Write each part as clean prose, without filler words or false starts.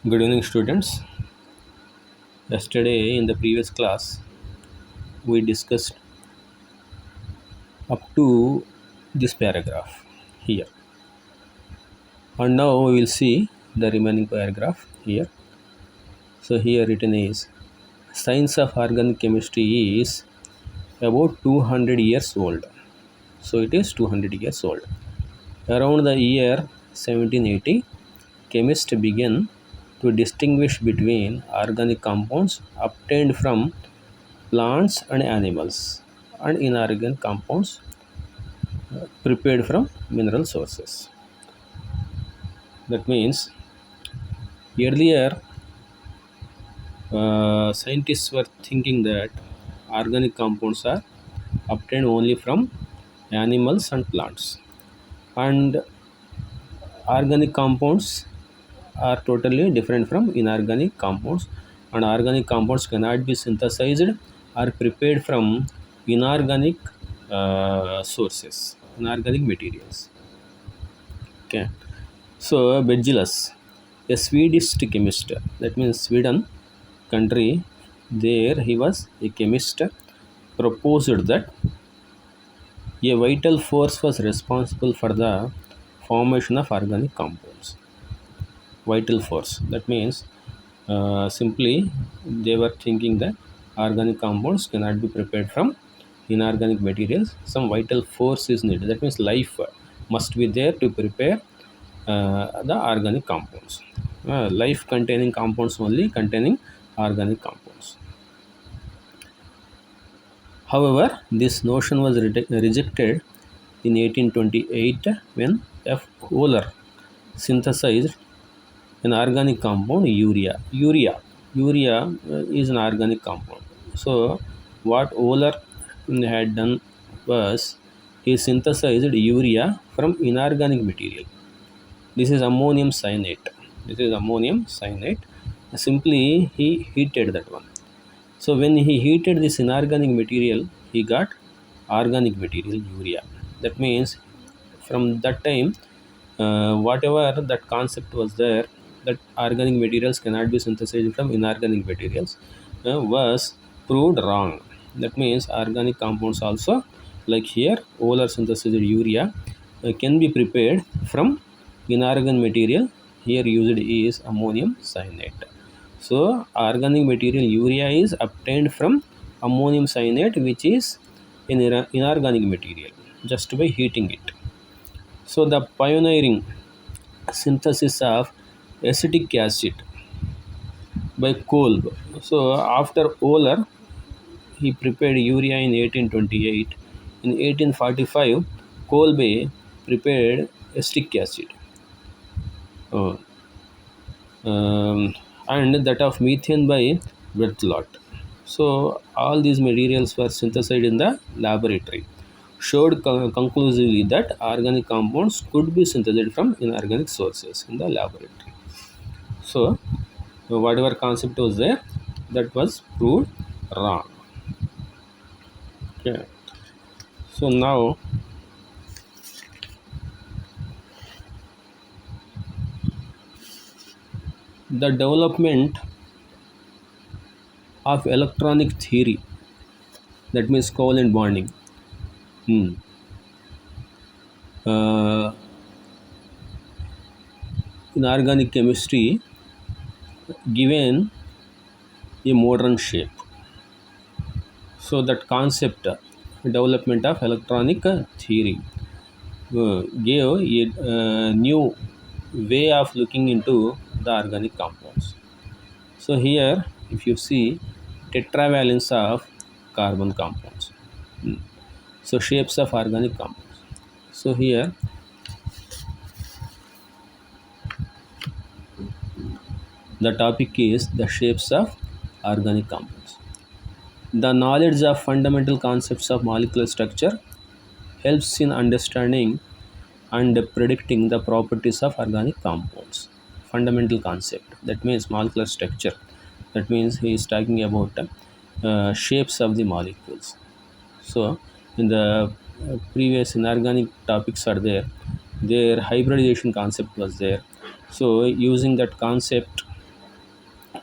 Good evening, students. Yesterday, in the previous class, we discussed up to this paragraph here, and now we will see the remaining paragraph here. So, here written is science of organic chemistry is about 200 years old. So, it is 200 years old. Around the year 1780, chemists began to distinguish between organic compounds obtained from plants and animals and inorganic compounds prepared from mineral sources. That means earlier scientists were thinking that organic compounds are obtained only from animals and plants, and organic compounds are totally different from inorganic compounds, and organic compounds cannot be synthesized or prepared from inorganic sources, inorganic materials. Okay, so Berzelius, a Swedish chemist, that means Sweden country, there he was a chemist, proposed that a vital force was responsible for the formation of organic compounds. Vital force, that means simply they were thinking that organic compounds cannot be prepared from inorganic materials. Some vital force is needed, that means life must be there to prepare the organic compounds. Life containing compounds only containing organic compounds. However, this notion was rejected in 1828 when F. Euler synthesized an organic compound, urea. Urea is an organic compound. So, what Euler had done was he synthesized urea from inorganic material. This is ammonium cyanate. This is ammonium cyanate. Simply he heated that one. So when he heated this inorganic material, he got organic material, urea. That means from that time, whatever that concept was there, that organic materials cannot be synthesized from inorganic materials, was proved wrong. That means organic compounds also, like here, Euler synthesized urea, can be prepared from inorganic material. Here used is ammonium cyanate. So organic material urea is obtained from ammonium cyanate, which is an inorganic material, just by heating it. So the pioneering synthesis of acetic acid by Kolb. So after Euler, he prepared urea in 1828. In 1845, Kolbe prepared acetic acid. Uh, and that of methane by Berthelot. So all these materials were synthesized in the laboratory, showed conclusively that organic compounds could be synthesized from inorganic sources in the laboratory. So whatever concept was there, that was proved wrong. Okay. So now the development of electronic theory, that means covalent bonding. Uh, in organic chemistry, given a modern shape. So that concept, development of electronic theory, gave a new way of looking into the organic compounds. So here, if you see tetravalence of carbon compounds, so shapes of organic compounds. So here the topic is the shapes of organic compounds. The knowledge of fundamental concepts of molecular structure helps in understanding and predicting the properties of organic compounds. Fundamental concept, that means molecular structure, that means he is talking about shapes of the molecules. So in the previous inorganic topics are there, their hybridization concept was there. So using that concept,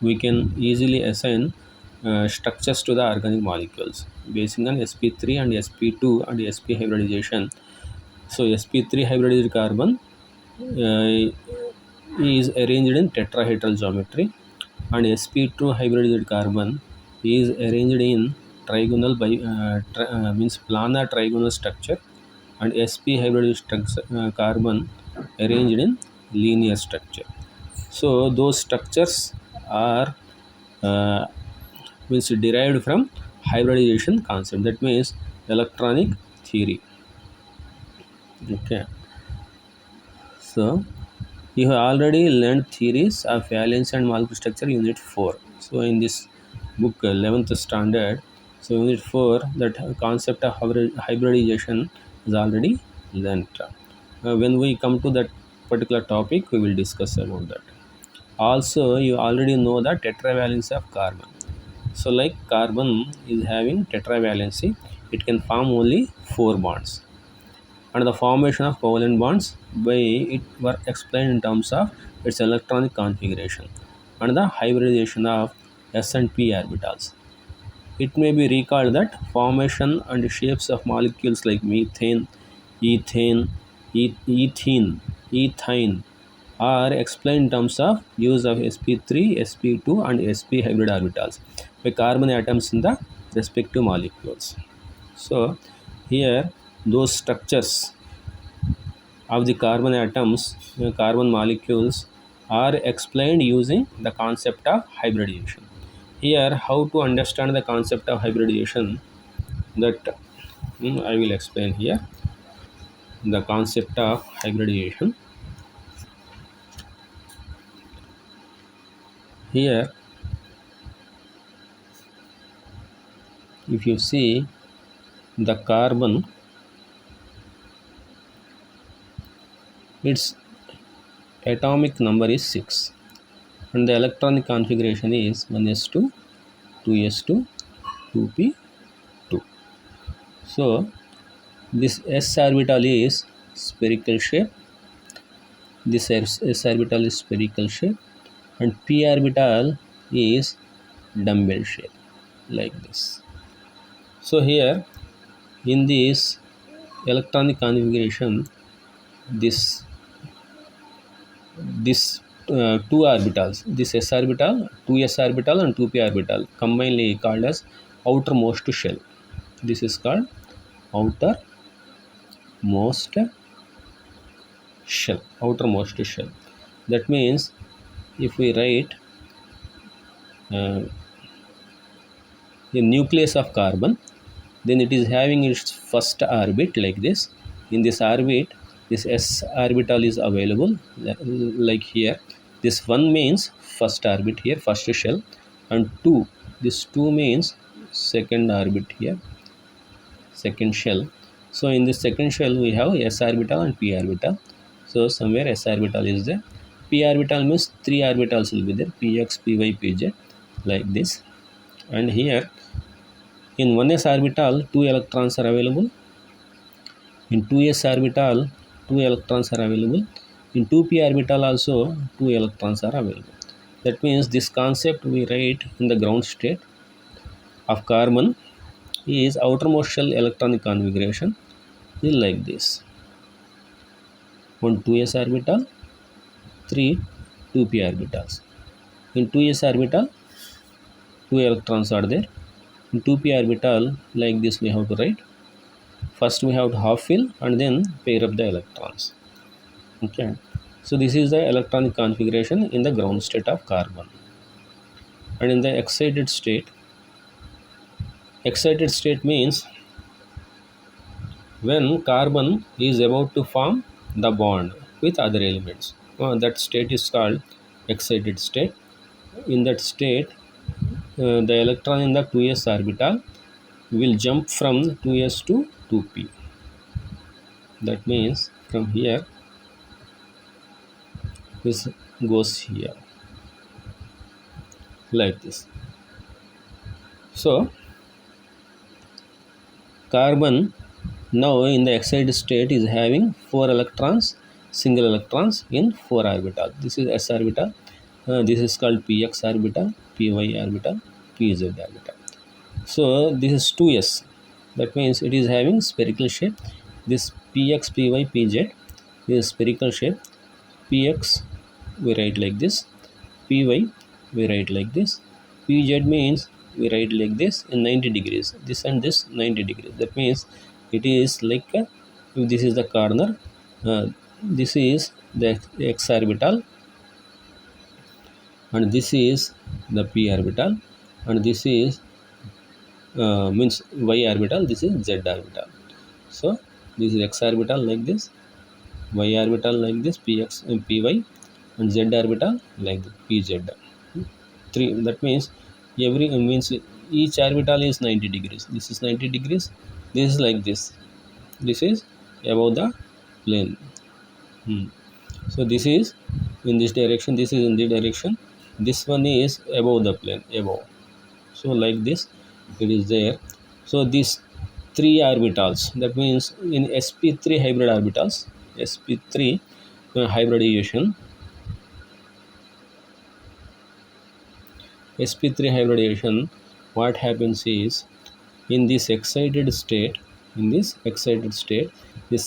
we can easily assign structures to the organic molecules based on sp3 and sp2 and sp hybridization. So sp3 hybridized carbon is arranged in tetrahedral geometry, and sp2 hybridized carbon is arranged in trigonal means planar trigonal structure, and sp hybridized carbon arranged in linear structure. So those structures are uh, means derived from hybridization concept, that means electronic theory. Okay, so you have already learned theories of valence and molecular structure unit 4. So in this book 11th standard, so unit 4, that concept of hybridization is already learnt. When we come to that particular topic, we will discuss about that. Also, you already know the tetravalence of carbon. So like carbon is having tetravalency, it can form only 4 bonds, and the formation of covalent bonds by it were explained in terms of its electronic configuration and the hybridization of s and p orbitals. It may be recalled that formation and shapes of molecules like methane, ethane, ethene, ethine are explained in terms of use of sp3, sp2 and sp hybrid orbitals by carbon atoms in the respective molecules. So here those structures of the carbon atoms, carbon molecules, are explained using the concept of hybridization. Here, how to understand the concept of hybridization, that I will explain here. The concept of hybridization. Here, if you see the carbon, its atomic number is 6, and the electronic configuration is 1s2, 2s2, 2p2. So this s orbital is spherical shape, this s orbital is spherical shape, and p orbital is dumbbell shape, like this. So here in this electronic configuration, this two orbitals, this s orbital, 2s orbital and 2p orbital, combinedly called as outermost shell. This is called outermost shell, outermost shell. That means if we write the nucleus of carbon, then it is having its first orbit like this. In this orbit, this s orbital is available, like here. This 1 means first orbit here, first shell, and 2, this 2 means second orbit here, second shell. So in this second shell we have s orbital and p orbital. So somewhere s orbital is there. P orbital means 3 orbitals will be there, px, py, pz, like this. And here in 1s orbital 2 electrons are available. In 2s orbital 2 electrons are available. In 2p orbital also 2 electrons are available. That means this concept we write in the ground state of carbon is outermost shell electronic configuration is like this. 1 2s orbital, 3 2p orbitals. In 2s orbital 2 electrons are there. In 2p orbital, like this we have to write. First we have to half fill and then pair up the electrons. Okay. So this is the electronic configuration in the ground state of carbon. And in the excited state means when carbon is about to form the bond with other elements. That state is called excited state. In that state, the electron in the 2s orbital will jump from 2s to 2p. That means from here this goes here, like this. So carbon now in the excited state is having 4 electrons, single electrons in 4 orbitals. This is s orbital, This is called px orbital, py orbital, pz orbital. So this is 2s. That means it is having spherical shape. This px, py, pz is spherical shape. Px we write like this, py we write like this, pz means we write like this in 90 degrees. This and this 90 degrees. That means it is like if this is the corner, this is the x orbital, and this is the p orbital, and this is means y orbital, this is z orbital. So this is x orbital like this, y orbital like this, px and py, and z orbital like this, pz. 3, that means every means each orbital is 90 degrees. This is 90 degrees, this is like this, this is above the plane. So this is in this direction, this is in the direction, this one is above the plane, above. So like this it is there. So these 3 orbitals, that means in SP3 hybrid orbitals, SP3 hybridization, SP3 hybridization, what happens is in this excited state, this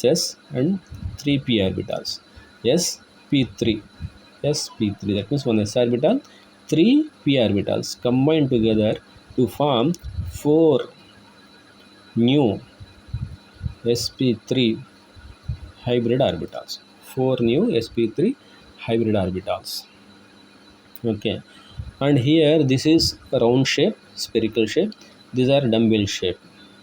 s and 3 p orbitals, sp3, that means one s orbital, 3 p orbitals combine together to form 4 new sp3 hybrid orbitals, 4 new sp3 hybrid orbitals. Okay, and here this is round shape, spherical shape, these are dumbbell shape.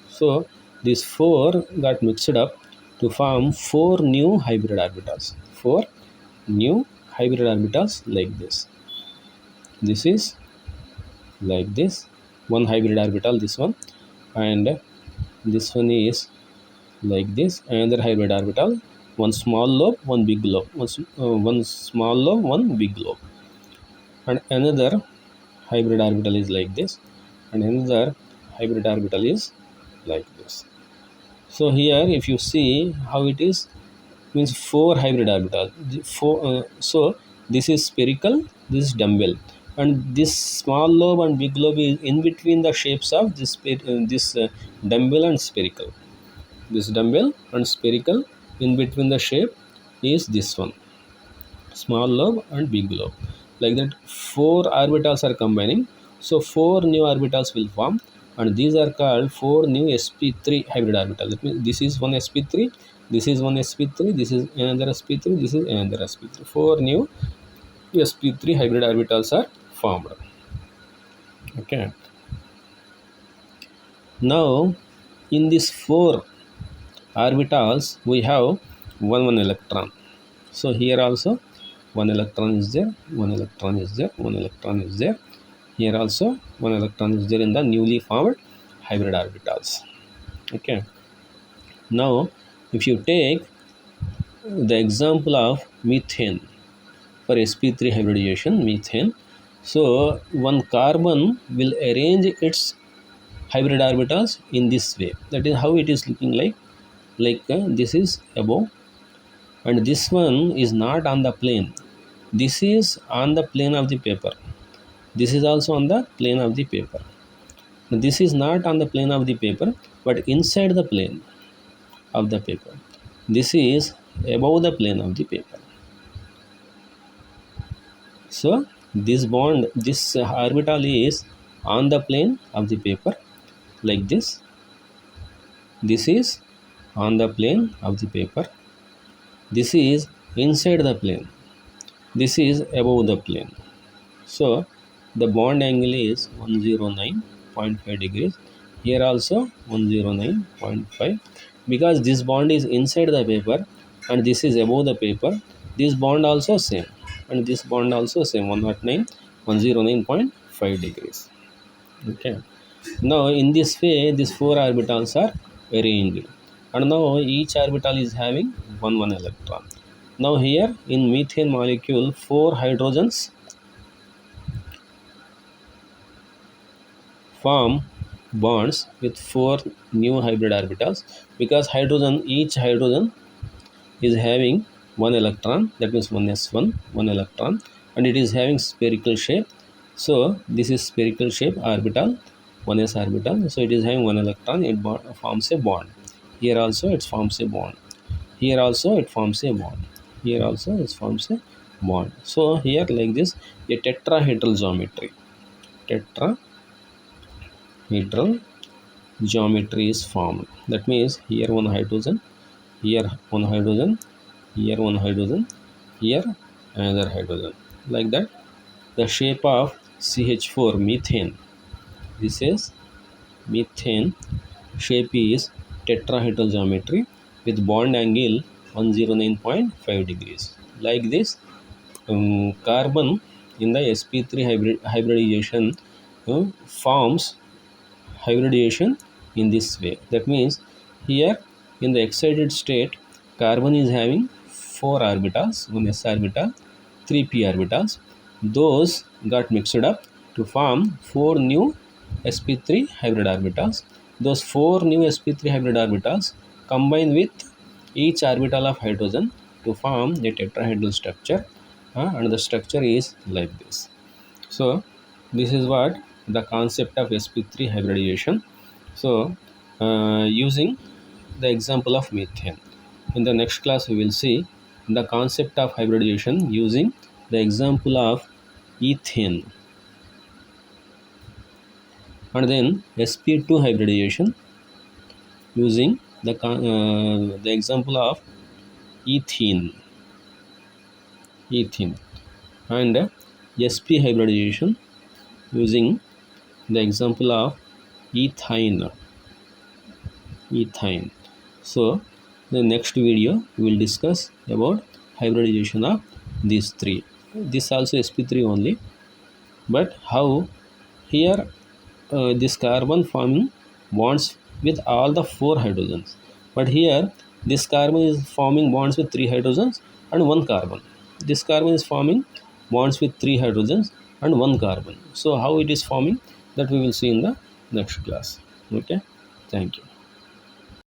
So these 4 got mixed up to form 4 new hybrid orbitals, 4 new hybrid orbitals like this. This is like this, one hybrid orbital, this one, and this one is like this, another hybrid orbital, one small lobe, one big lobe, one small lobe, one big lobe, and another hybrid orbital is like this, and another hybrid orbital is like this. So here if you see how it is, means 4 hybrid orbitals, so this is spherical, this is dumbbell, and this small lobe and big lobe is in between the shapes of this dumbbell and spherical. This dumbbell and spherical, in between the shape is this one, small lobe and big lobe. Like that 4 orbitals are combining, so 4 new orbitals will form, and these are called 4 new sp3 hybrid orbitals. That means this is one sp3, this is one sp3, this is another sp3, this is another sp3. 4 new sp3 hybrid orbitals are formed. Okay, now in these 4 orbitals we have one electron. So here also one electron is there, one electron is there, one electron is there. Here also one electron is there in the newly formed hybrid orbitals. Okay, now if you take the example of methane, for sp3 hybridization, methane, so one carbon will arrange its hybrid orbitals in this way. That is how it is looking like this is above, and this one is not on the plane, this is on the plane of the paper, this is also on the plane of the paper. This is not on the plane of the paper, but inside the plane of the paper. This is above the plane of the paper. So this bond, this orbital is on the plane of the paper like this. This is on the plane of the paper. This is inside the plane. This is above the plane. So the bond angle is 109.5 degrees. Here also 109.5, because this bond is inside the paper and this is above the paper. This bond also same, and this bond also same, 109.5 degrees. Okay, now in this way these 4 orbitals are arranged, and now each orbital is having one electron. Now here in methane molecule 4 hydrogens form bonds with 4 new hybrid orbitals, because each hydrogen is having one electron, that means one s1, one electron, and it is having spherical shape. So this is spherical shape orbital, 1s orbital. So it is having one electron, it forms a bond. Here also it forms a bond, here also it forms a bond, here also it forms a bond. So here like this a tetrahedral geometry, tetrahedral geometry is formed. That means here one hydrogen, here one hydrogen, here one hydrogen, here another hydrogen, like that. The shape of CH4 methane, this is methane, shape is tetrahedral geometry with bond angle 109.5 degrees. Like this, carbon in the SP3 hybridization forms hybridization in this way. That means here in the excited state, carbon is having 4 orbitals, 1 s orbital, 3 p orbitals. Those got mixed up to form 4 new sp3 hybrid orbitals. Those 4 new sp3 hybrid orbitals combine with each orbital of hydrogen to form a tetrahedral structure, and the structure is like this. So this is what the concept of sp3 hybridization. So using the example of methane, in the next class we will see the concept of hybridization using the example of ethane, and then sp2 hybridization using the example of ethene, and sp hybridization using the example of ethine. So the next video we will discuss about hybridization of these three. This also sp3 only, but how here this carbon forming bonds with all the 4 hydrogens, but here this carbon is forming bonds with 3 hydrogens and 1 carbon. This carbon is forming bonds with 3 hydrogens and 1 carbon. So how it is forming, that we will see in the next class. Okay, thank you.